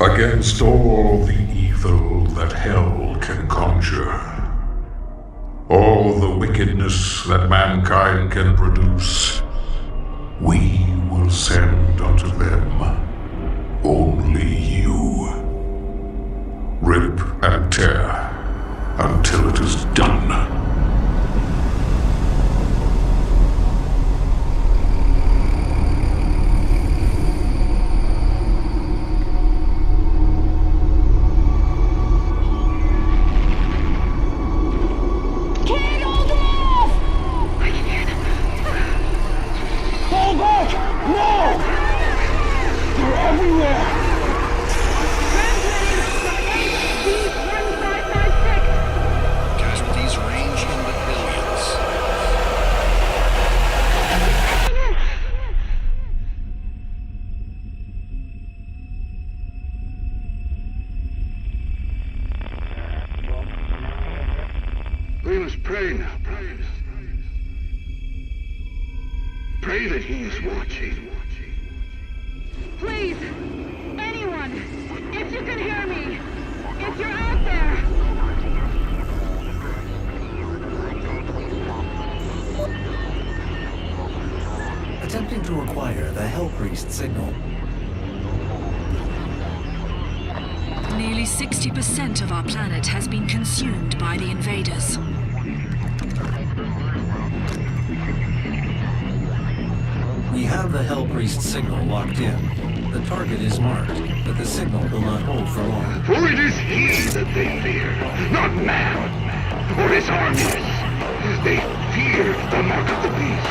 Against all the evil that hell can conjure, all the wickedness that mankind can produce, we will send unto them only you. Rip and tear until it is done. We must pray now, brothers. Pray that he is watching. Please, anyone, if you can hear me, if you're out there. Attempting to acquire the Hell Priest signal. Nearly 60% of our planet has been consumed by the invaders. We have the Hell Priest signal locked in. The target is marked, but the signal will not hold for long. For it is he that they fear, not man, or his armies. They fear the mark of the beast.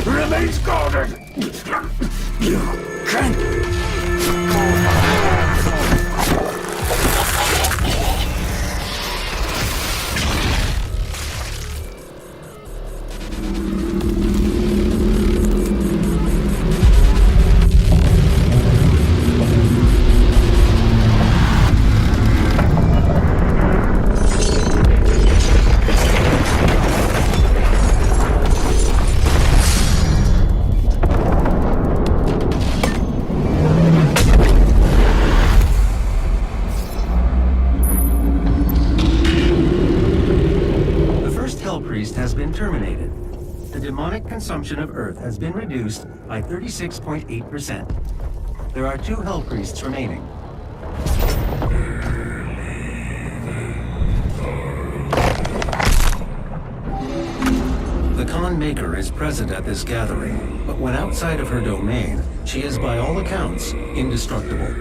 Remains guarded! You can't... Has been terminated. The demonic consumption of Earth has been reduced by 36.8%. There are 2 Hell Priests remaining. The Khan Maker is present at this gathering, but when outside of her domain, she is by all accounts indestructible.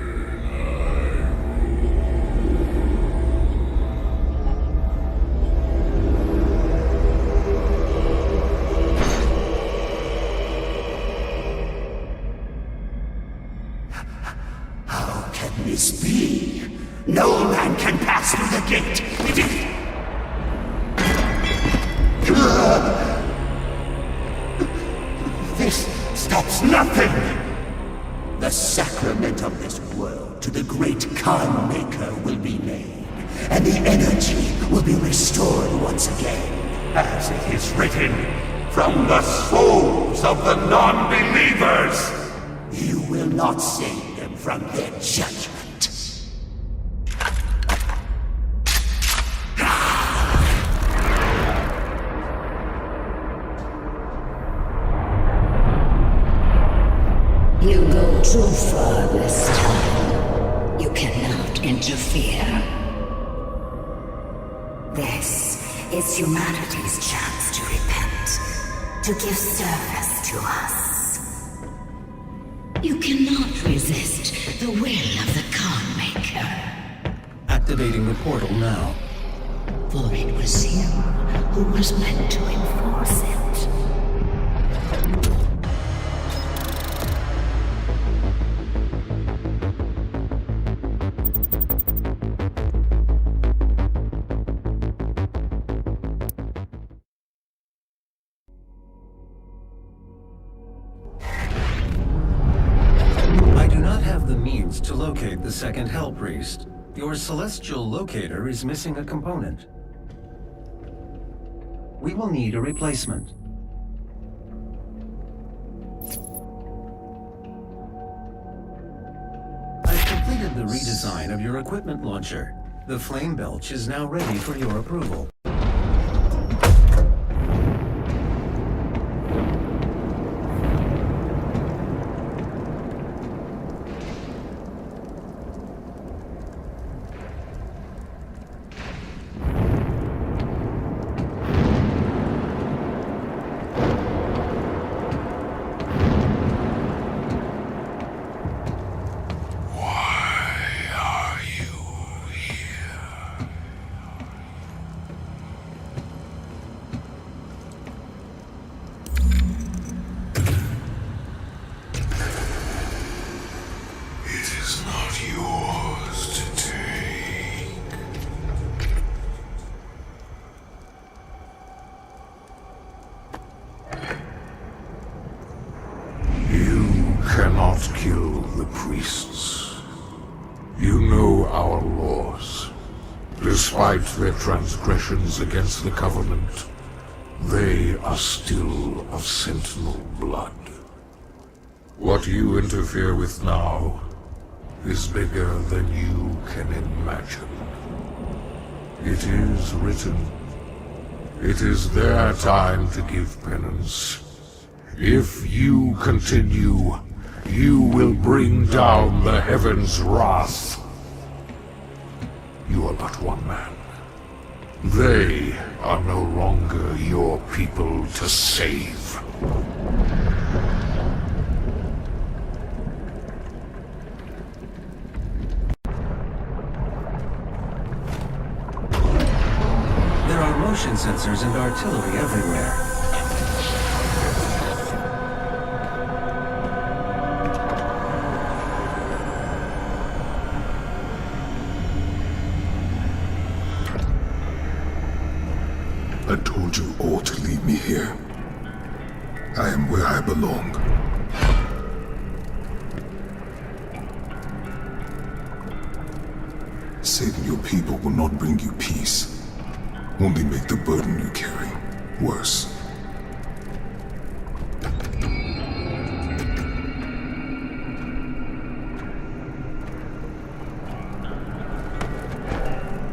This be? No man can pass through the gate. It is... This stops nothing. The sacrament of this world to the great Khan Maker will be made, and the energy will be restored once again. As it is written, from the souls of the non-believers. You will not save them from their judgment. You go too far this time. You cannot interfere. This is humanity's chance to repent, to give service to us. You cannot resist the will of the Khan Maker. Activating the portal now. For it was you who was meant to enforce it. I do not have the means to locate the second Hell Priest. Your celestial locator is missing a component. We will need a replacement. I've completed the redesign of your equipment launcher. The flame belch is now ready for your approval. Cannot kill the priests. You know our laws. Despite their transgressions against the Covenant, they are still of Sentinel blood. What you interfere with now is bigger than you can imagine. It is written. It is their time to give penance. If you continue, you will bring down the heavens' wrath. You are but one man. They are no longer your people to save. There are motion sensors and artillery everywhere. I told you all to leave me here. I am where I belong. Saving your people will not bring you peace. Only make the burden you carry worse.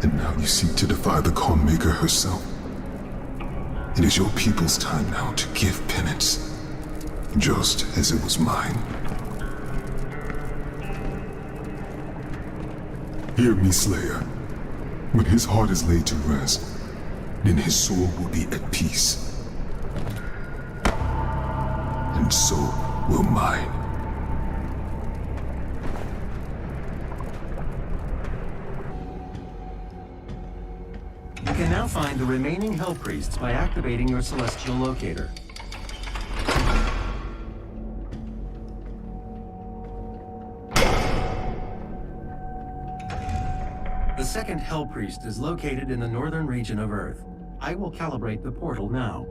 And now you seek to defy the Khan Maker herself. It is your people's time now to give penance, just as it was mine. Hear me, Slayer. When his heart is laid to rest, then his soul will be at peace. And so will mine. You can now find the remaining Hell Priests by activating your celestial locator. The second Hell Priest is located in the northern region of Earth. I will calibrate the portal now.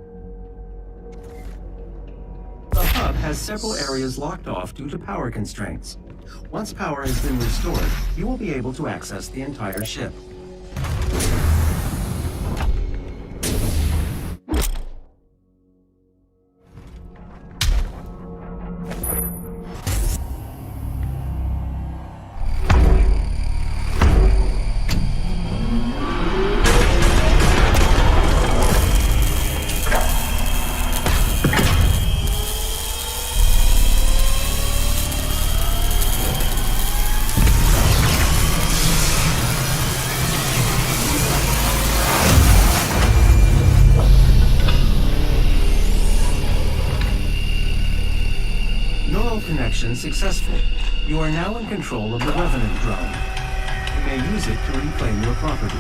The hub has several areas locked off due to power constraints. Once power has been restored, you will be able to access the entire ship. extraction successful. You are now in control of the Revenant drone. You may use it to reclaim your property.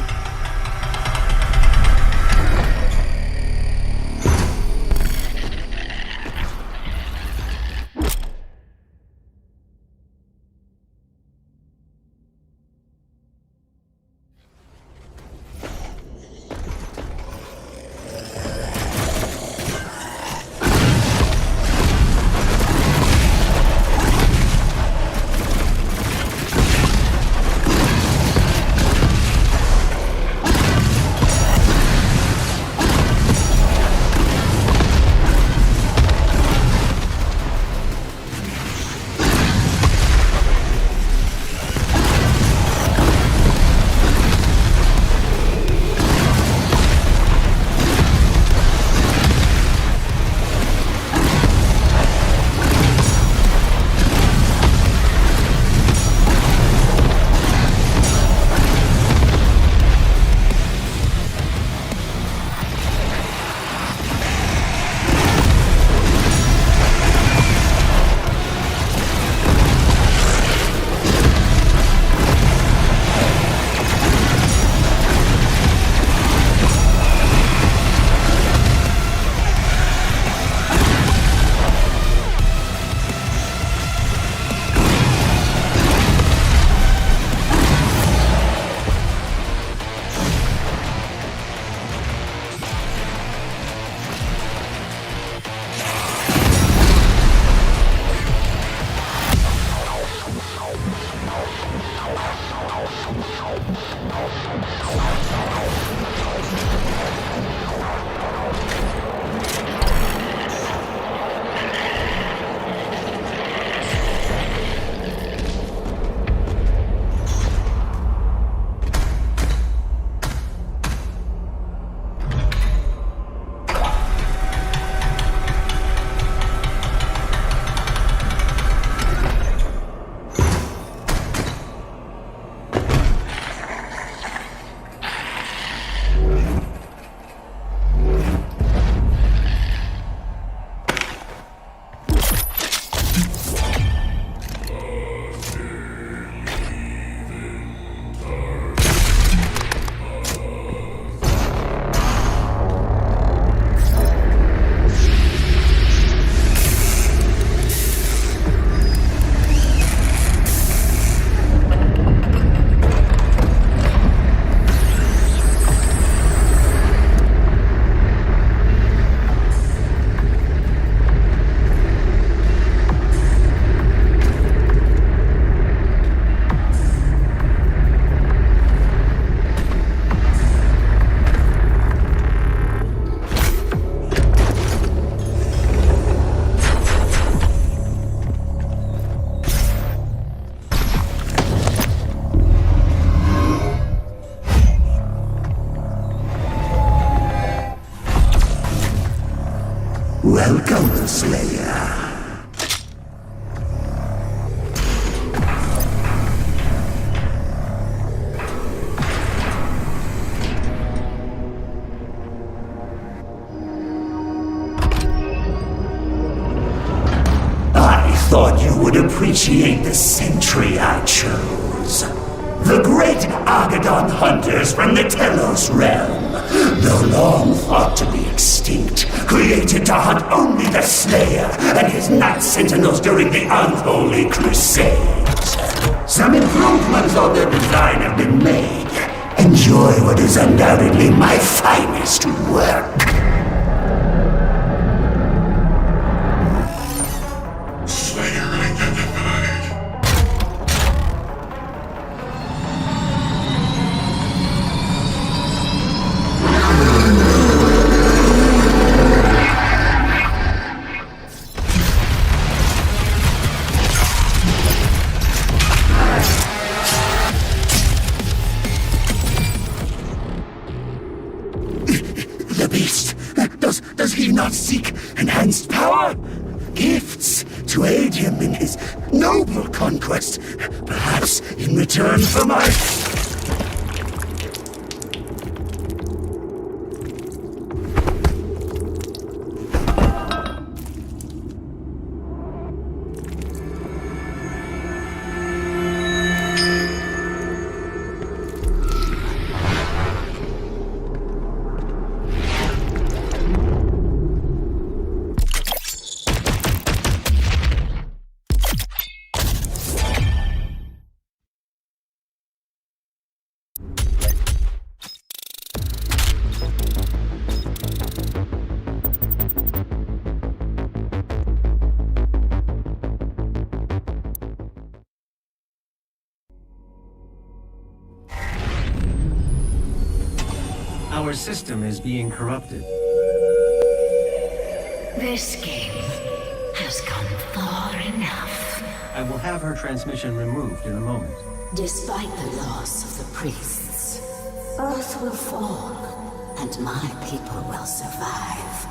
Welcome, Slayer. I thought you would appreciate the sentry I chose. The great Argadon hunters from the Telos realm, though long thought to be extinct, created to hunt only the Slayer and his Night Sentinels during the Unholy Crusades. Some improvements on their design have been made. Enjoy what is undoubtedly my finest work. Does he not seek enhanced power? Gifts to aid him in his noble conquest, perhaps in return for my... Our system is being corrupted. This game has come far enough. I will have her transmission removed in a moment. Despite the loss of the priests, Earth will fall, and my people will survive.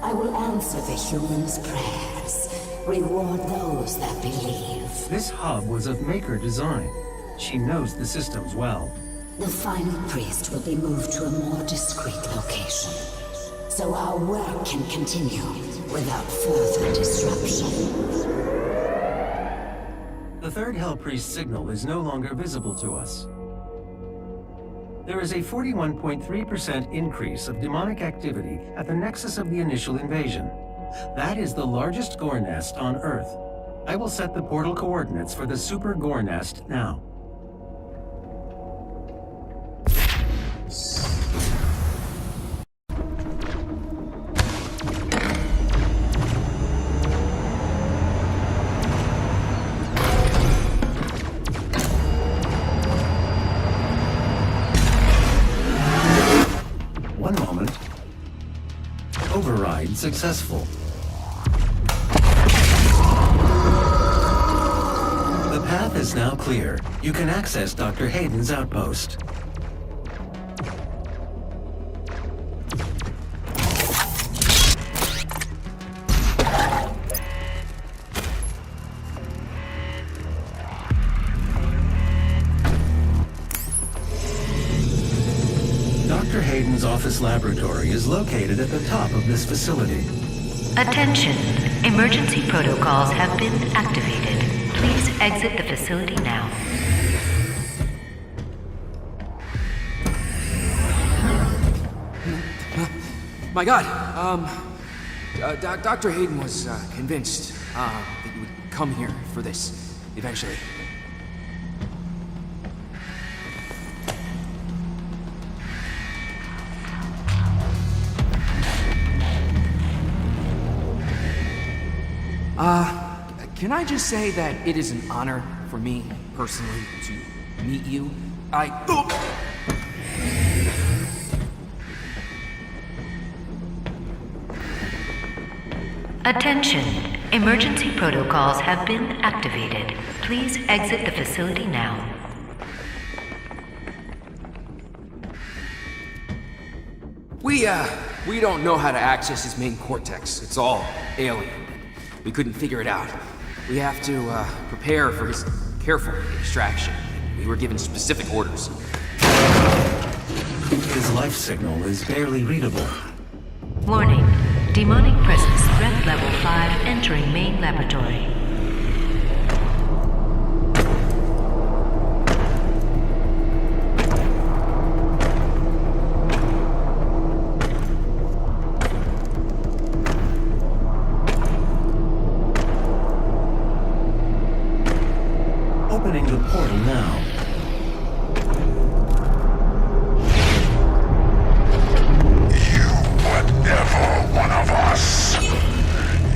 I will answer the humans' prayers, reward those that believe. This hub was of Maker design. She knows the systems well. The final priest will be moved to a more discreet location, so our work can continue without further disruption. The third Hell Priest signal is no longer visible to us. There is a 41.3% increase of demonic activity at the nexus of the initial invasion. That is the largest gore nest on Earth. I will set the portal coordinates for the super gore nest now. One moment. Override successful. The path is now clear. You can access Dr. Hayden's outpost. Dr. Hayden's office laboratory is located at the top of this facility. Attention. Emergency protocols have been activated. Please exit the facility now. My God, Dr. Hayden was convinced that you would come here for this, eventually. Can I just say that it is an honor for me, personally, to meet you? Attention. Emergency protocols have been activated. Please exit the facility now. We don't know how to access his main cortex. It's all alien. We couldn't figure it out. We have to prepare for his careful extraction. We were given specific orders. His life signal is barely readable. Warning. Demonic presence threat level 5 entering main laboratory. Opening the portal now. You were never one of us.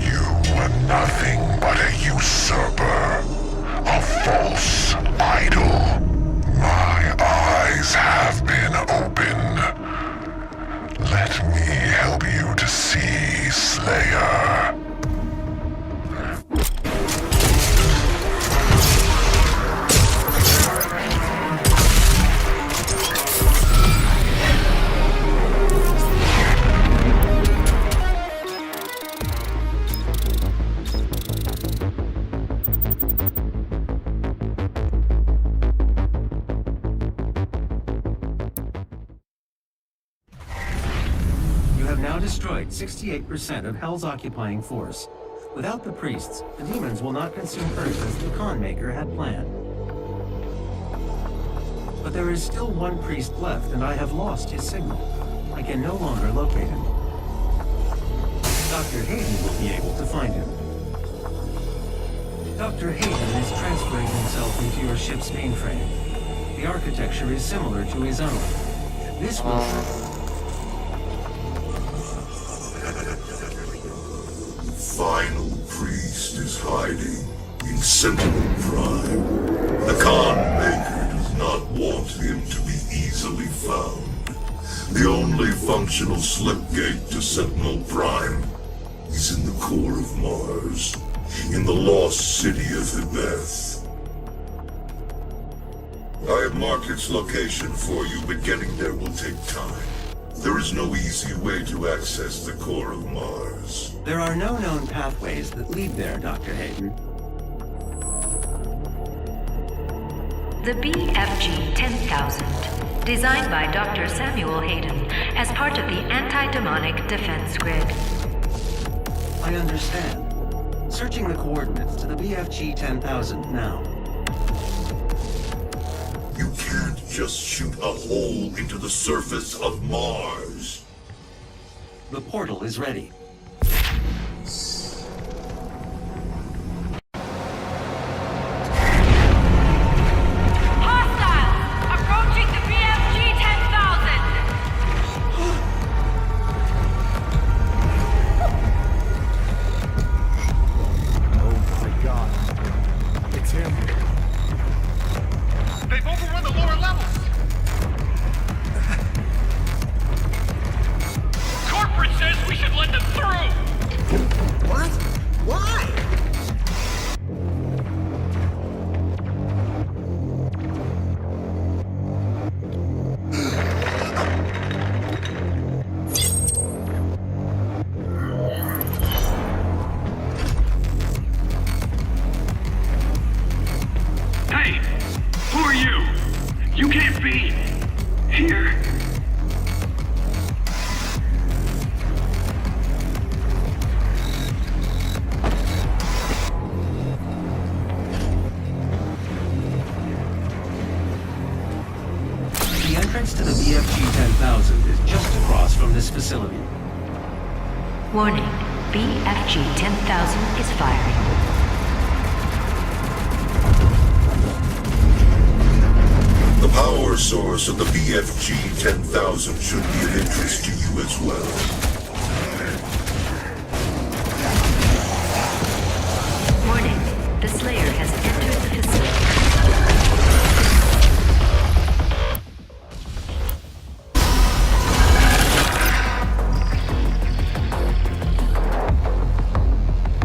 You were nothing but a usurper, a false idol. My eyes have been opened. Let me help you to see, Slayer. Destroyed 68% of Hell's occupying force. Without the priests, the demons will not consume Earth as the Con Maker had planned. But there is still one priest left, and I have lost his signal. I can no longer locate him. Dr. Hayden will be able to find him. Dr. Hayden is transferring himself into your ship's mainframe. The architecture is similar to his own. This will... Final priest is hiding in simple crime. The Khan Maker does not want him to be easily found. The only functional slipgate to Sentinel Prime is in the core of Mars, in the lost city of Hebeth. I have marked its location for you, but getting there will take time. There is no easy way to access the core of Mars. There are no known pathways that lead there, Dr. Hayden. The BFG 10,000, designed by Dr. Samuel Hayden as part of the anti-demonic defense grid. I understand. Searching the coordinates to the BFG 10,000 now. You can't just shoot a hole into the surface of Mars. The portal is ready. The entrance to the BFG 10,000 is just across from this facility. Warning, BFG 10,000 is firing. The power source of the BFG 10,000 should be of interest to you as well. Warning, the Slayer has entered the facility.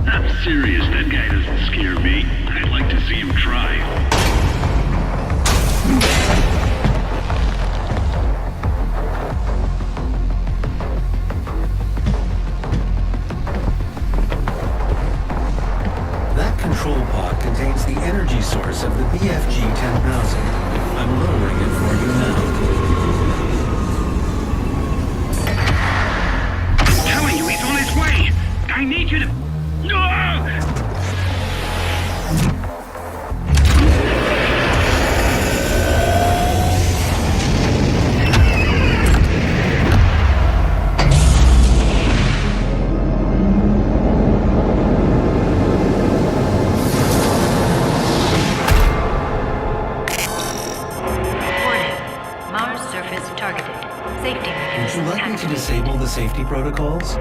I'm serious, that guy doesn't scare me. I'd like to see him try. That control pod contains the energy source of the BFG 10,000. I'm lowering it for you now. I'm telling you, he's on his way! I need you to... Would you like me to disable the safety protocols? The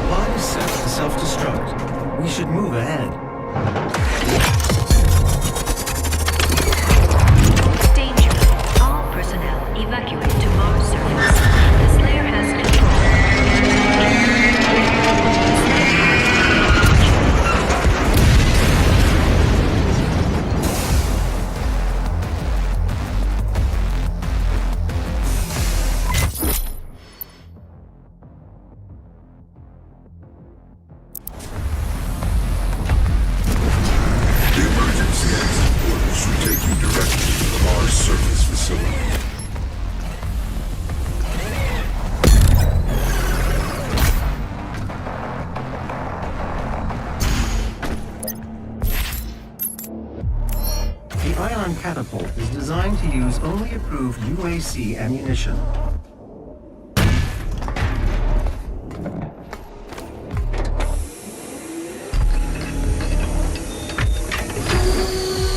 pod is set to self-destruct. We should move ahead. Danger. All personnel evacuate to Mars surface. The Slayer has control. The ion catapult is designed to use only approved UAC ammunition.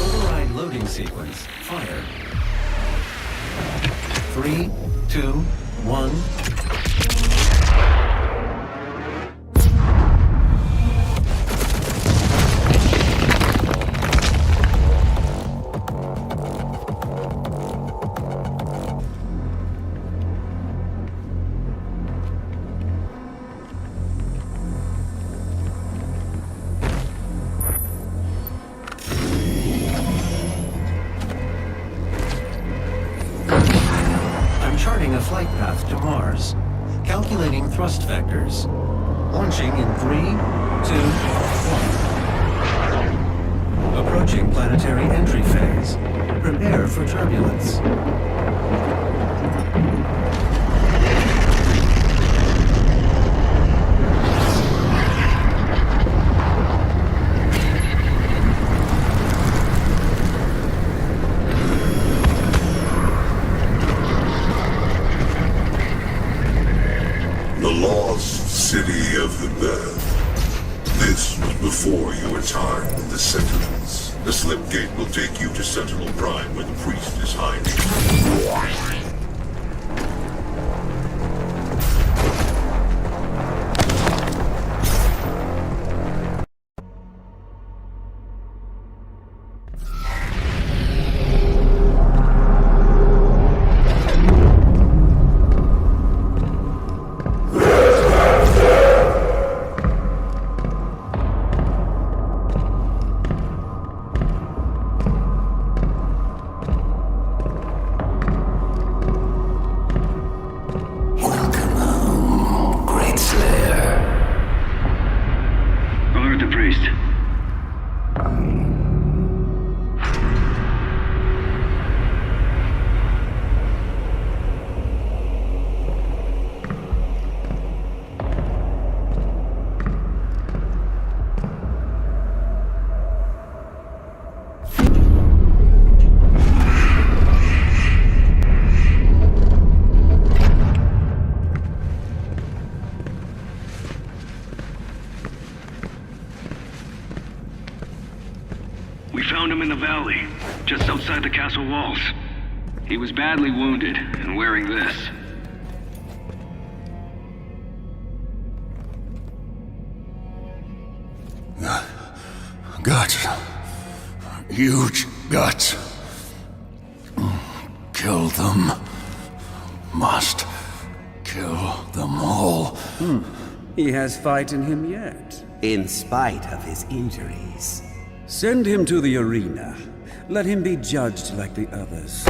Override loading sequence. Fire. 3, 2, 1. Calculating thrust vectors. Launching in 3, 2, 1. Approaching planetary entry phase. Prepare for turbulence. The lost city of the bird. This was before you were tied with the Sentinels. The slip gate will take you to Sentinel Prime where the priest is hiding. We found him in the valley, just outside the castle walls. He was badly wounded and wearing this. Guts. Huge guts. Kill them. Must kill them all. He has fight in him yet. In spite of his injuries. Send him to the arena. Let him be judged like the others.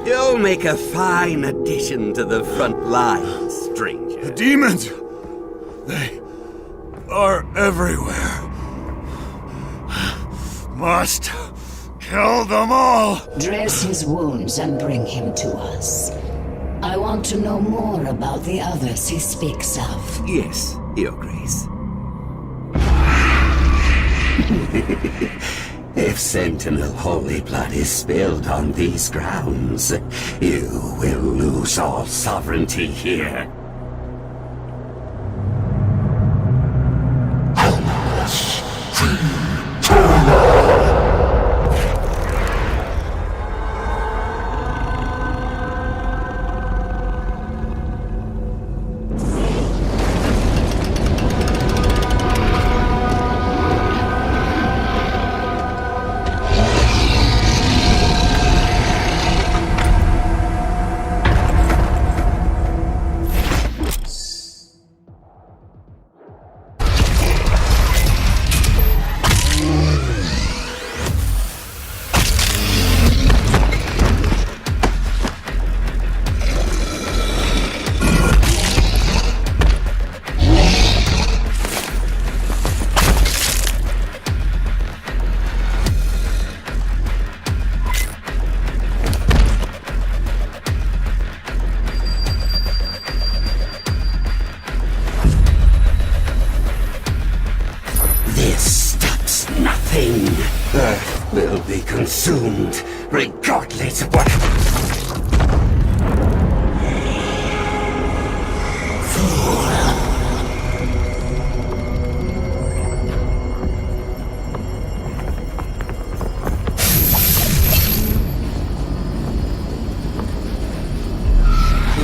You'll make a fine addition to the front line, stranger. The demons! They are everywhere. Must kill them all! Dress his wounds and bring him to us. I want to know more about the others he speaks of. Yes, Your Grace. If Sentinel holy blood is spilled on these grounds, you will lose all sovereignty here. Earth will be consumed, regardless of what...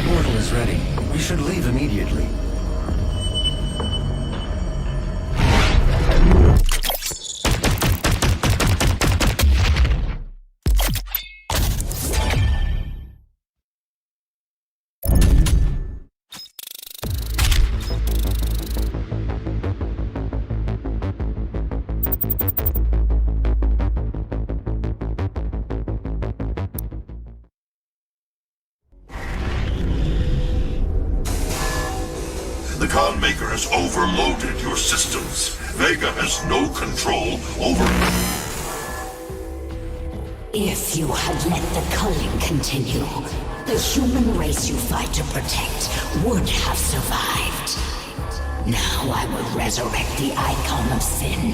portal is ready, we should leave immediately. The Khan Maker has overloaded your systems. Vega has no control over... If you had let the culling continue, the human race you fight to protect would have survived. Now I will resurrect the icon of sin.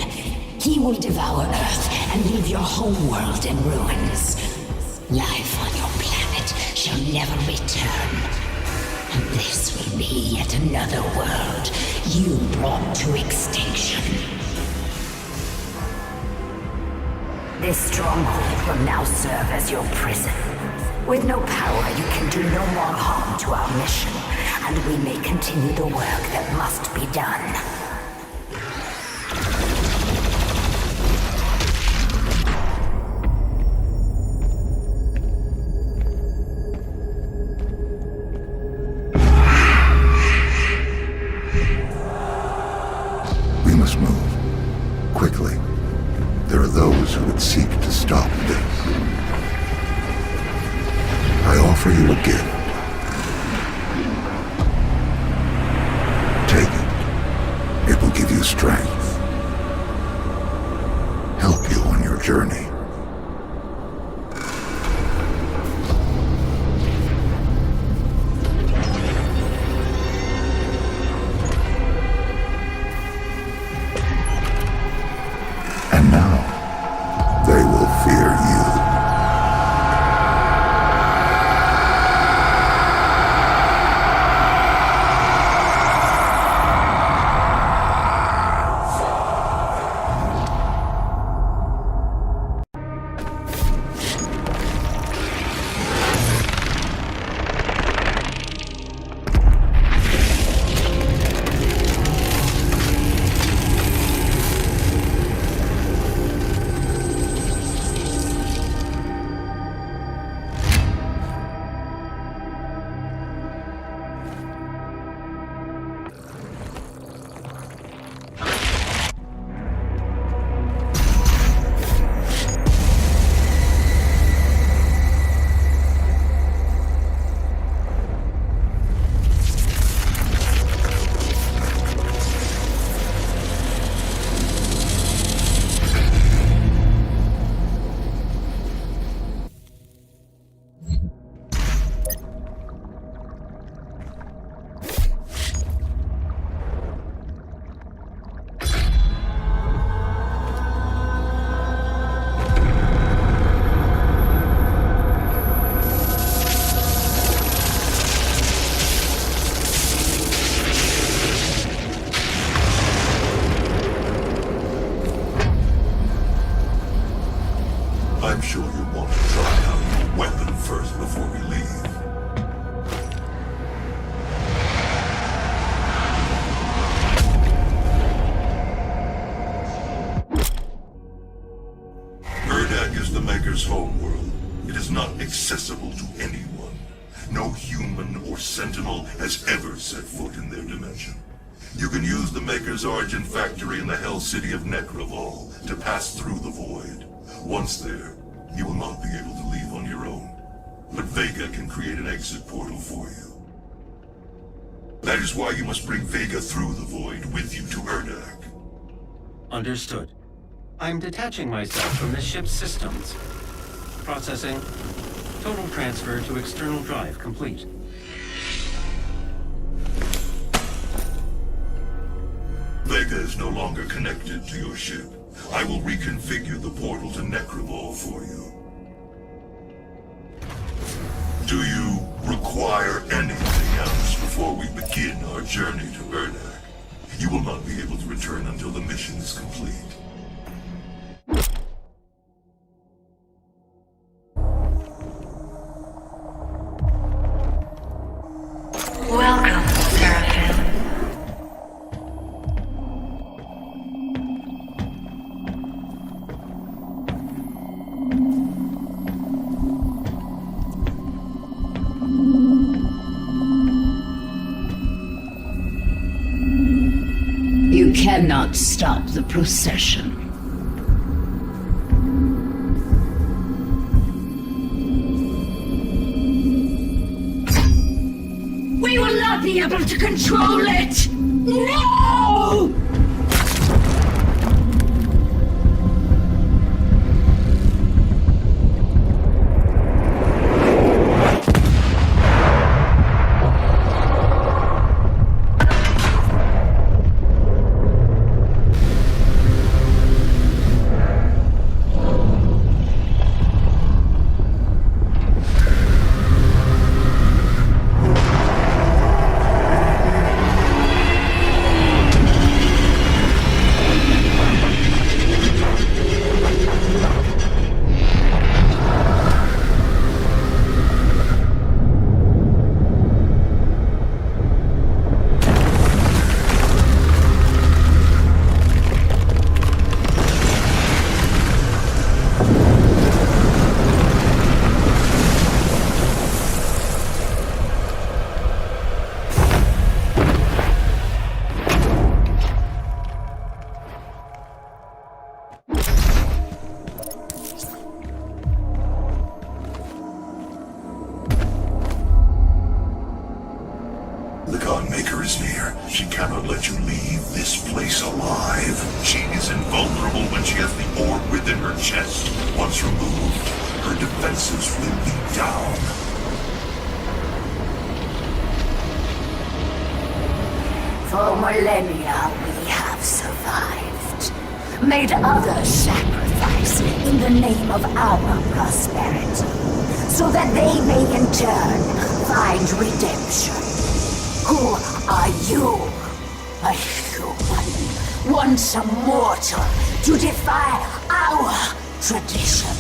He will devour Earth and leave your homeworld in ruins. Life on your planet shall never return. And this will be yet another world you brought to extinction. This stronghold will now serve as your prison. With no power, you can do no more harm to our mission, and we may continue the work that must be done. We must move. Quickly. There are those who would seek to stop this. I offer you a gift. Take it. It will give you strength. Help you on your journey. And now, they will fear you. I'm sure you want to try out your weapon first before we leave. Urdak is the Maker's homeworld. It is not accessible to anyone. No human or Sentinel has ever set foot in their dimension. You can use the Maker's origin factory in the Hell City of Necrovol to pass through the Void. Once there, you will not be able to leave on your own. But Vega can create an exit portal for you. That is why you must bring Vega through the Void with you to Urdak. Understood. I'm detaching myself from the ship's systems. Processing. Total transfer to external drive complete. Vega is no longer connected to your ship. I will reconfigure the portal to Necrovol for you. Do you require anything else before we begin our journey to Urdak? You will not be able to return until the mission is complete. cannot stop the procession. We will not be able to control it! No! The Godmaker is near. She cannot let you leave this place alive. She is invulnerable when she has the orb within her chest. Once removed, her defenses will be down. For millennia we have survived. Made others sacrifice in the name of our prosperity. So that they may in turn find redemption. Who are you? A human, once a mortal, to defy our traditions.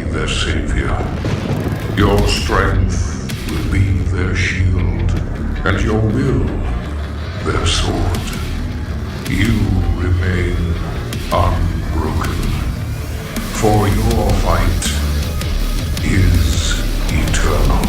their savior. Your strength will be their shield, and your will their sword. You remain unbroken, for your fight is eternal.